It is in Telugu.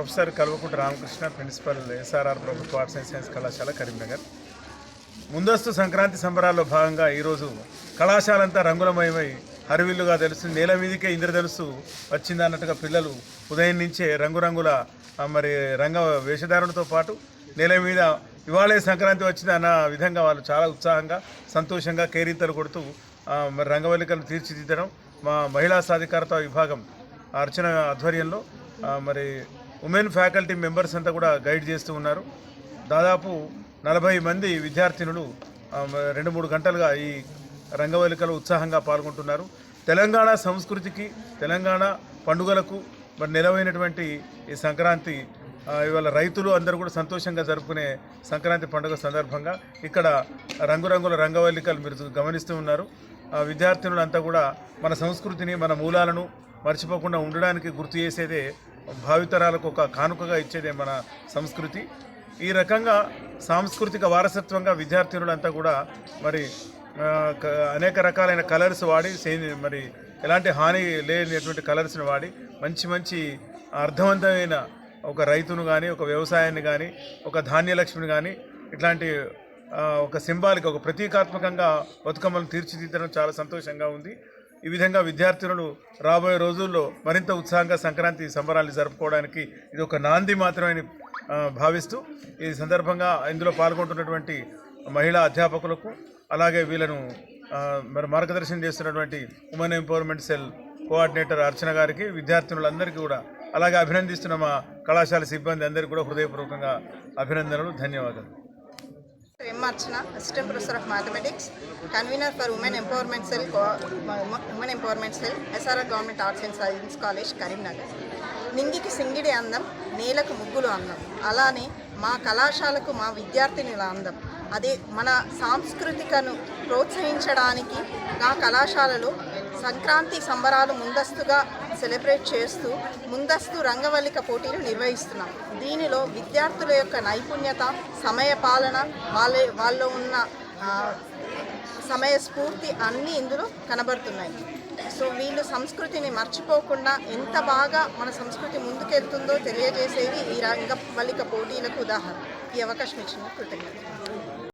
Professor Kalvakuntla Ramakrishna, principal SRR ప్రభుత్వ ఆర్ట్స్ అండ్ సైన్స్ కళాశాల కరీంనగర్. ముందస్తు సంక్రాంతి సంబరాల్లో భాగంగా ఈరోజు కళాశాలంతా రంగులమయమై హరివిల్లుగా తెలుస్తుంది. నేల మీదకే ఇంద్రధనుస్సు వచ్చిందన్నట్టుగా పిల్లలు ఉదయం నుంచే రంగురంగుల మరి రంగ వేషధారణతో పాటు నేల మీద ఇవాళే సంక్రాంతి వచ్చిందన్న విధంగా వాళ్ళు చాలా ఉత్సాహంగా సంతోషంగా కేరింతలు కొడుతూ మరి రంగవల్లికలు తీర్చిదిద్దడం మా మహిళా సాధికారత విభాగం అర్చన ఆధ్వర్యంలో మరి ఉమెన్ ఫ్యాకల్టీ మెంబర్స్ అంతా కూడా గైడ్ చేస్తూ ఉన్నారు. దాదాపు 40 మంది విద్యార్థినులు 2-3 గంటలుగా ఈ రంగవల్లికలు ఉత్సాహంగా పాల్గొంటున్నారు. తెలంగాణ సంస్కృతికి, తెలంగాణ పండుగలకు మరి నెలవైనటువంటి ఈ సంక్రాంతి ఇవాళ రైతులు అందరూ కూడా సంతోషంగా జరుపుకునే సంక్రాంతి పండుగ సందర్భంగా ఇక్కడ రంగురంగుల రంగవల్లికలు మీరు గమనిస్తూ ఉన్నారు. విద్యార్థినులంతా కూడా మన సంస్కృతిని, మన మూలాలను మర్చిపోకుండా ఉండడానికి గుర్తు చేసేదే, భావితరాలకు ఒక కానుకగా ఇచ్చేదే మన సంస్కృతి. ఈ రకంగా సాంస్కృతిక వారసత్వంగా విద్యార్థినులంతా కూడా మరి అనేక రకాలైన కలర్స్ వాడి మరి ఎలాంటి హాని లేనటువంటి కలర్స్ని వాడి మంచి అర్థవంతమైన ఒక రైతును కానీ, ఒక వ్యవసాయాన్ని కానీ, ఒక ధాన్యలక్ష్మిని కానీ ఇట్లాంటి ఒక సింబాలిక్, ఒక ప్రతీకాత్మకంగా బతుకమ్మలను తీర్చిదిద్దడం చాలా సంతోషంగా ఉంది. ఈ విధంగా విద్యార్థినులు రాబోయే రోజుల్లో మరింత ఉత్సాహంగా సంక్రాంతి సంబరాలు జరుపుకోవడానికి ఇది ఒక నాంది మాత్రమే భావిస్తూ ఈ సందర్భంగా ఇందులో పాల్గొంటున్నటువంటి మహిళా అధ్యాపకులకు, అలాగే వీళ్ళను మరి మార్గదర్శనం చేస్తున్నటువంటి ఉమెన్ ఎంపవర్మెంట్ సెల్ కోఆర్డినేటర్ అర్చన గారికి, విద్యార్థినులందరికీ కూడా అలాగే అభినందిస్తున్న మా కళాశాల సిబ్బంది అందరికీ కూడా హృదయపూర్వకంగా అభినందనలు, ధన్యవాదాలు. M. Archana, Assistant Professor of Mathematics, Convener for Women Empowerment Cell, SRR Government Arts and Science College, Karimnagar. నింగికి సింగిడి అందం, నేలకు ముగ్గులు అందం. అలానే మా కళాశాలకు మా విద్యార్థినుల అందం. అదే మన సాంస్కృతికను ప్రోత్సహించడానికి నా కళాశాలలో సంక్రాంతి సంబరాలు ముందస్తుగా సెలబ్రేట్ చేస్తూ ముందస్తు రంగవల్లిక పోటీలు నిర్వహిస్తున్నాం. దీనిలో విద్యార్థుల యొక్క నైపుణ్యత, సమయపాలన, వాళ్ళలో ఉన్న సమయస్ఫూర్తి అన్నీ ఇందులో కనబడుతున్నాయి. సో వీళ్ళు సంస్కృతిని మర్చిపోకుండా ఎంత బాగా మన సంస్కృతి ముందుకెళ్తుందో తెలియజేసేవి ఈ రంగవల్లిక పోటీలకు ఉదాహరణ. ఈ అవకాశం ఇచ్చిన కృతజ్ఞతలు.